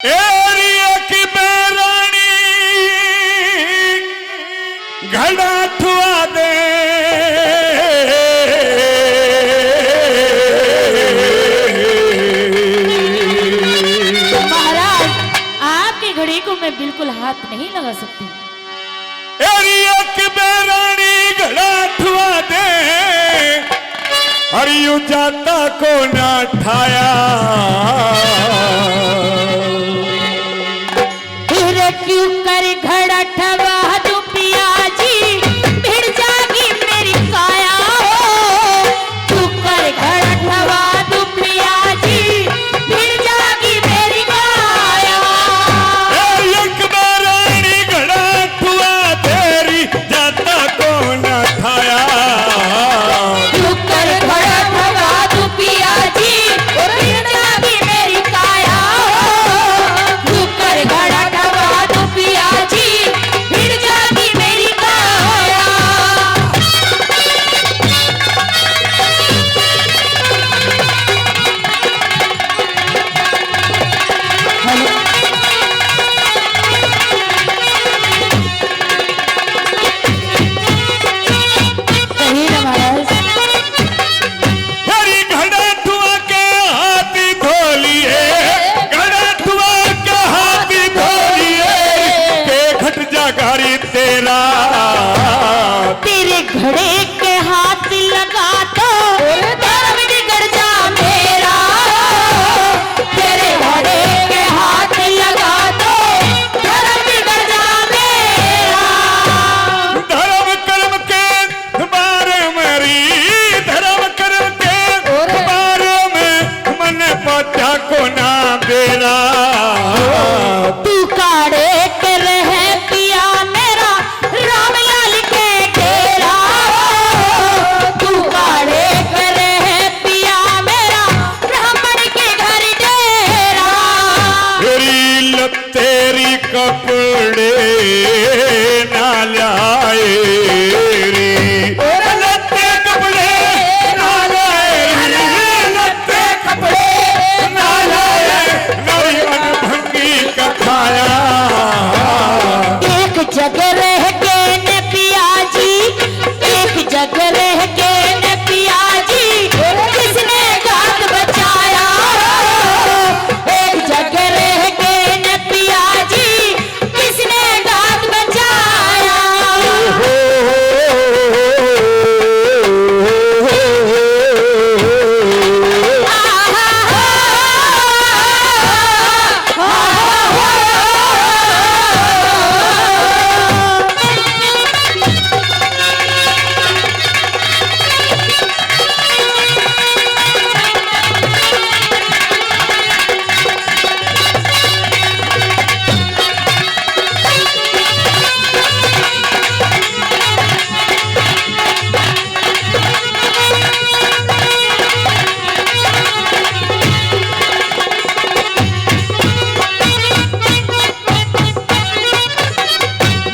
Area की बेरानी घड़ा ठुआ दे महाराज, आपके घड़े को मैं बिल्कुल हाथ नहीं लगा सकती। एरिया की बेरानी घड़ा ठुआ दे और यूं जाता को ना ठाया क्यों कर घड़ा ठवा दूं पिया जी, भिड़ जागी मेरी काया हो। क्यों कर घड़ा ठवा दूं पिया जी, भिड़ जागी मेरी काया। एक बारानी घड़ा ठुआ तेरी जाता को न ठाया। क्यों कर घड़ा ठवा दूं पिया जी, भिड़ जागी मेरी काया हो। क्यों कर घड़ा ठवा दूं पिया जी, भिड़ जागी मेरी काया। कहिए ना महाराज। तेरी घड़ा ठुआ के हाथी धोलिए, घड़ा ठुआ के हाथी धोलिए के घट जागारी तेरा। तेरे घड़े के हाथ लगा तो धर्म बिगड़ जा मेरा। तेरे घड़े के हाथ लगा तो धर्म बिगड़ जा मेरा। धर्म कर्म के बारे मेरी, धर्म कर्म के बारे में मन पता को ना बेरा। तू काड़े के रहे पिया मेरा, रामलाल के डेरा। तू काड़े के रहे पिया मेरा, ब्राह्मण के घर डेरा। तेरी तेरी कपड़े ना लाए रे, लत्ते कपड़े ना लाए रे, लत्ते कपड़े ना लाए, नई अनभंगी का खाया। एक जगह रह के न पिया जी, एक जगह रह के न पिया जी, किसने घाट बचाया। एक जगह रह के न पिया जी, किसने घाट बचाया।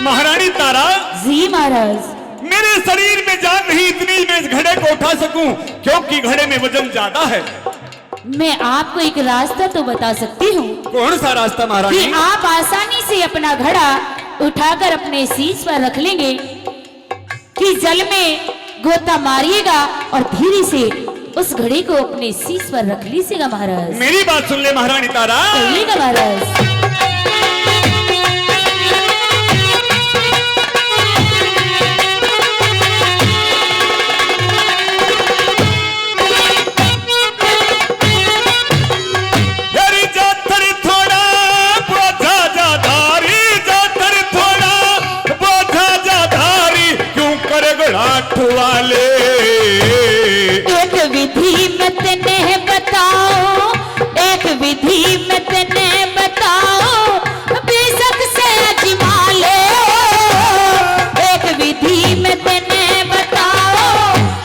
महारानी तारा, जी महाराज। मेरे शरीर में जान नहीं इतनी मैं इस घड़े को उठा सकूं, क्योंकि घड़े में वजन ज्यादा है। मैं आपको एक रास्ता तो बता सकती हूँ कौन सा रास्ता महारानी? कि आप आसानी से अपना घड़ा उठाकर अपने शीश पर रख लेंगे, कि जल में गोता मारिएगा और धीरे से उस घड़े को अपने शीश पर रख लीजिएगा महाराज। मेरी बात सुन ले महारानी तारा। कहिएगा महाराज। तेरी जातर थोड़ा बोझा जाधारी, जातर थोड़ा बोझा जाधारी, क्यों कर घड़ा ठुआले। एक विधि मैं तेने बताओ, एक विधि मैं तेने बताओ, बेशक से अजमा ले। एक विधि मैं तेने बताओ,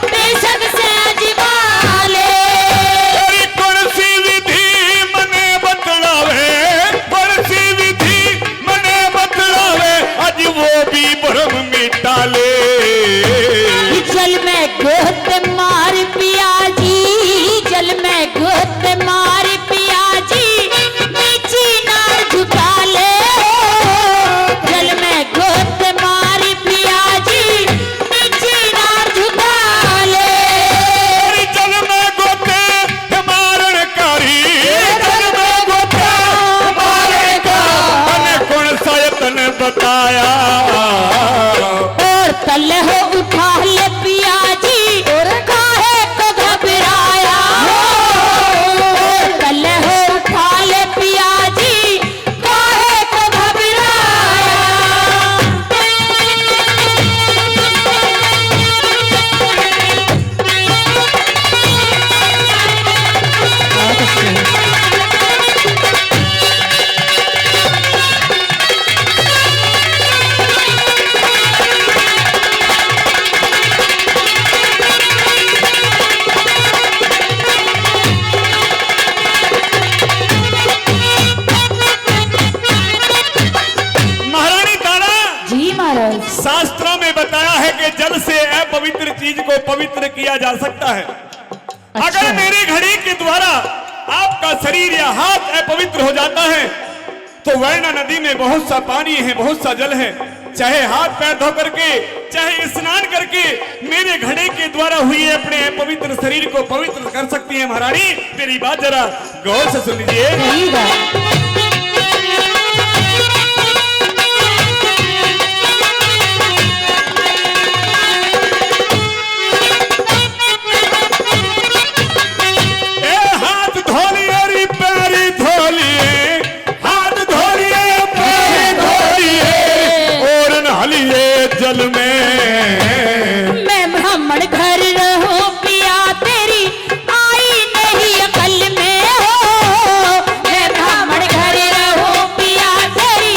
बेशक से अजमा ले। तेरी कौन सी विधि मने बतलावे, कौन सी विधि मने बतलावे, आज वो भी भ्रम मिटा ले। जल में गोत मार पिया जी, जल में गोत मार पिया जी, बताया। और तल हो उठा ले पिया जी काहे को घबराया। और तल हो उठा ले पिया जी काहे को महारानी तारा, जी महाराज। शास्त्रों में बताया है कि जल से अपवित्र चीज को पवित्र किया जा सकता है। अगर मेरी घड़ी के द्वारा आपका शरीर या हाथ अपवित्र हो जाता है तो वैना नदी में बहुत सा पानी है, बहुत सा जल है। चाहे हाथ पैर धो करके, चाहे स्नान करके मेरे घड़े के द्वारा हुई अपने पवित्र शरीर को पवित्र कर सकती है। महारानी मेरी बात जरा गौर से सुन लीजिए। सही बात। ए हाथ धो लिए रे पैरी धो लिए, हाथ धो लिए पैरी धो लिए और नहा लिए जल में। मैं ब्राह्मण घर रहूं पिया तेरी आई नहीं अकल में हो। मैं ब्राह्मण घर रहूं पिया तेरी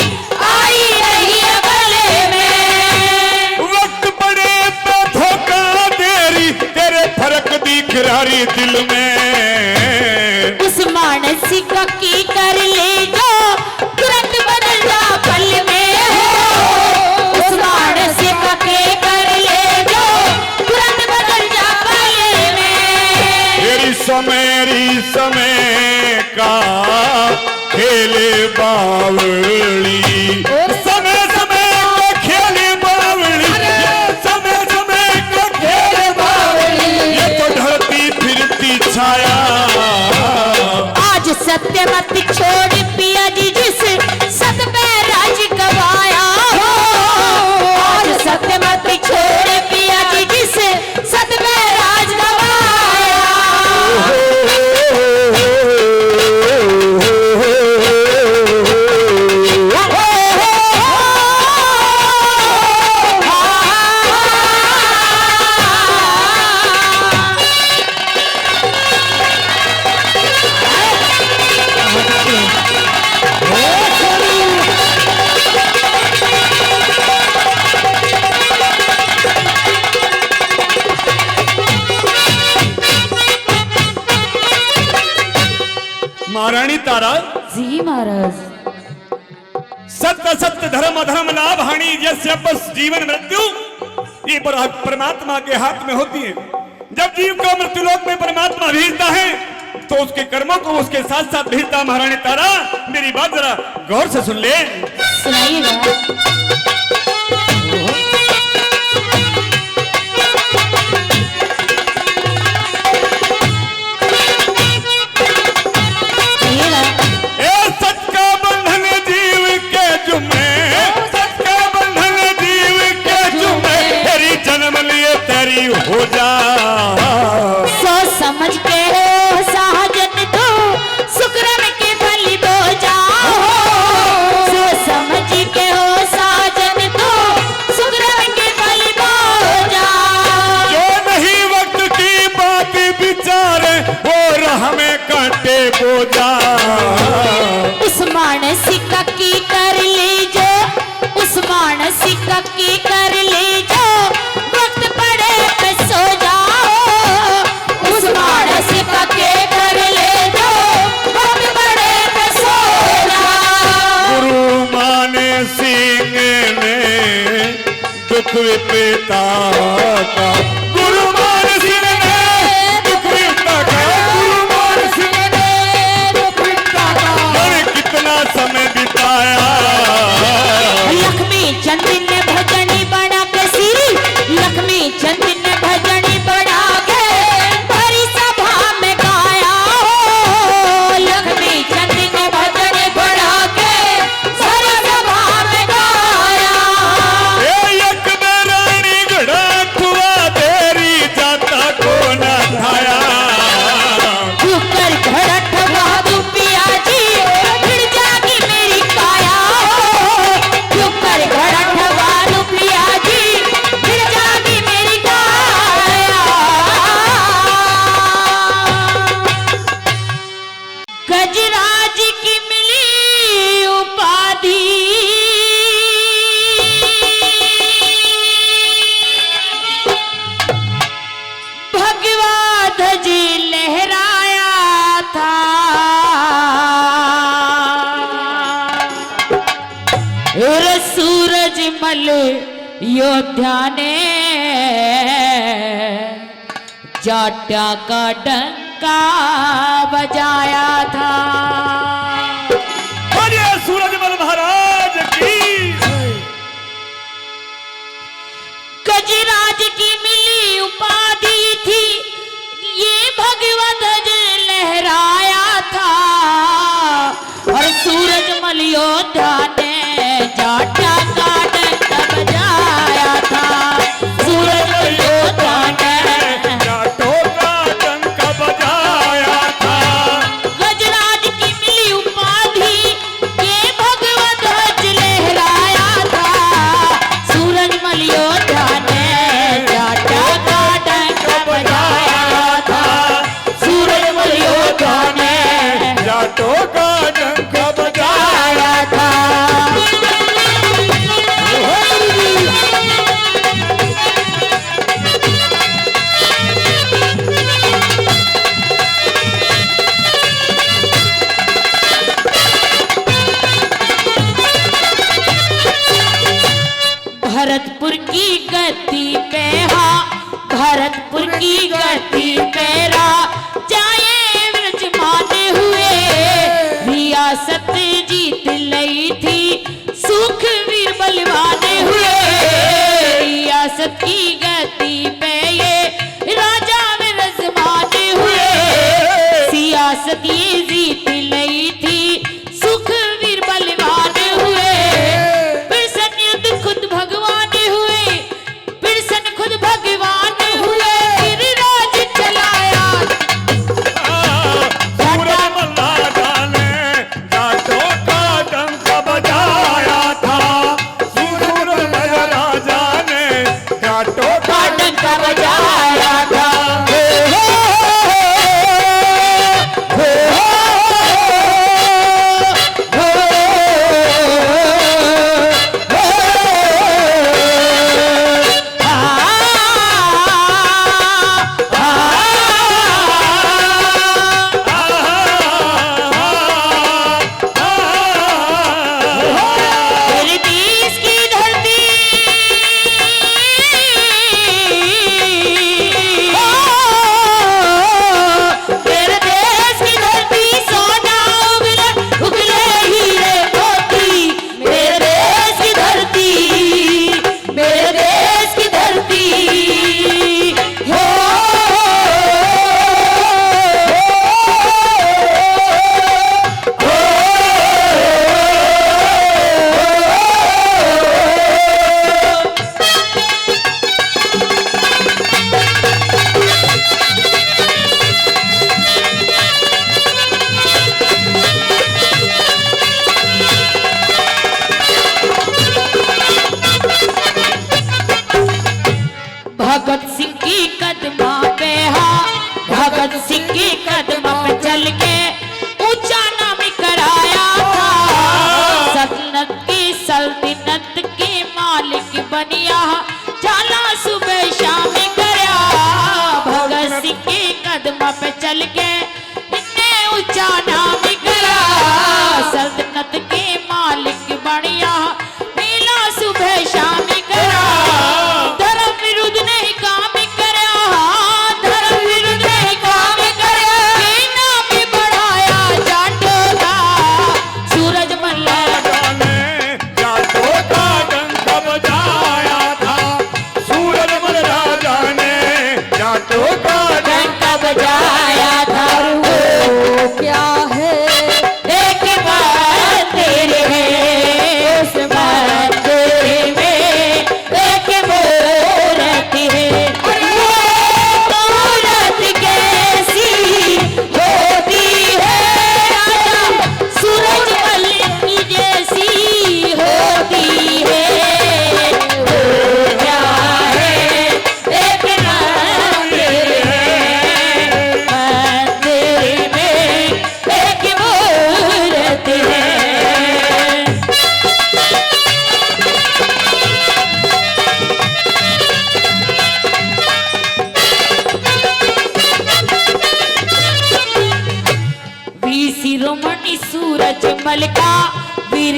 आई नहीं अकल में। वक्त पड़े तो धोखा देरी तेरे फर्क दिख रही दिल में। उस मानसिक की कर ले जो तुरंत बदल जा पल में हो। उस मानसिक के कर ले जो तुरंत बदल जा पल में। मेरी समय का खेले बावली, समय समय का खेले बावली, समय समय का खेले बावली, ये तो ढलती फिरती छाया। आज सत्य मत छोड़ पिया जी जिस सत पे राज गवाया हो। आज सत्य मत छोड़ पिया जी जिस सत पे राज गवाया। महारानी तारा, जी महाराज। सत्य सत्य धर्म अधर्म लाभ हानि यस्य बस जीवन मृत्यु ये परमात्मा के हाथ में होती है। जब जीव को मृत्युलोक में परमात्मा भेजता है तो उसके कर्मों को उसके साथ साथ भेजता। महारानी तारा मेरी बात जरा गौर से सुन ले। सुनाइएगा। हो जा सोच समझ के हो साजन तो शुक्रन के बलि बो जाओ। सोच समझ के हो साजन तो शुक्रन के बलि बो जाओ। जो नहीं वक्त की बात विचारे वो राह में कांटे बोझा। उस मानसिक की कर ले जो, उस मानसिक की कर ले जो वक्त पड़े पे सो जाओ। उस मानसिक के कर ले जो वक्त पड़े पे सो जाओ। गुरु माने सिंह ने दुख विपता का, गुरु मान सिंह ने दुख विपता का, गुरु मान सिंह ने दुख विपता का। और कितना समय बिताया। लक्ष्मी चंद ने भजनी बना के सिरी, लक्ष्मी चंद ने भजनी बना के भरी सभा में गाया हो। लक्ष्मी चंद ने भजनी बना के भरी सभा में गाया। रे सूरजमल योद्धा ने जाट्या का डंका बजाया था। बोलिए सूरजमल महाराज की। गजराज की मिली उपाधि थी, ये भगवत ध्वज लहराया था। और सूरजमल योद्धा ने जाट्या का डंका बजाया था। सूरजमल योद्धा ने जाटों का डंका बजाया था। गजराज की मिली उपाधि, ये भगवत ध्वज लहराया था। सूरजमल योद्धा ने जाट्या का डंका बजाया था। सूरजमल योद्धा ने जाटों का डंका बजाया था। भरतपुर की गद्दी पे भरतपुर की गद्दी पे जाए विराजमान हुए। रियासत जीत लई थी, सुखवीर बलवान हुए। रियासत की गद्दी पे ये राजा विराजमान हुए। सियासत ये जीत लई थी, सुखवीर बलवान हुए। बिरसन युद्ध खुद भगवान हुए, बिरसन खुद भगवान हुए। गिरिराज चलाया सूरजमल राजा ने जाटों का डंका बजाया था। सूरजमल राजा ने जाटों का डंका बजाया था। मेरे देश की धरती, मेरे देश की धरती, सोना उगले उगले हीरे मोती। मेरे देश की धरती, मेरे देश की धरती हो। भगत सिंह की कदमा पे भगत सिंह की कदमा पे चल के ऊंचा नाम कराया था। सल्तनत के मालिक बनिया, जाला सुबह शाम करया। भगत सिंह के कदमा पे चल के इन्ने ऊंचा नाम करा। सल्तनत के मालिक बनिया, मेला सुबह शाम करा। धर्म विरुद्ध नहीं काम करया, धर्म विरुद्ध नहीं काम करया। के नाम बढ़ाया जाटों का। सूरजमल राजा ने जाटों का डंका बजाया था। सूरजमल राजा ने जाटों का डंका बजाया था।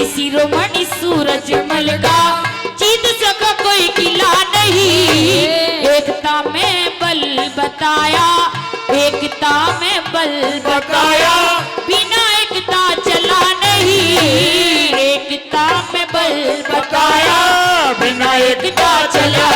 शिरोमणि सूरजमल का जीत सका कोई किला नहीं। एकता में बल बताया, एकता में बल बताया, बिना एकता चला नहीं। एकता में बल बताया, बिना एकता चला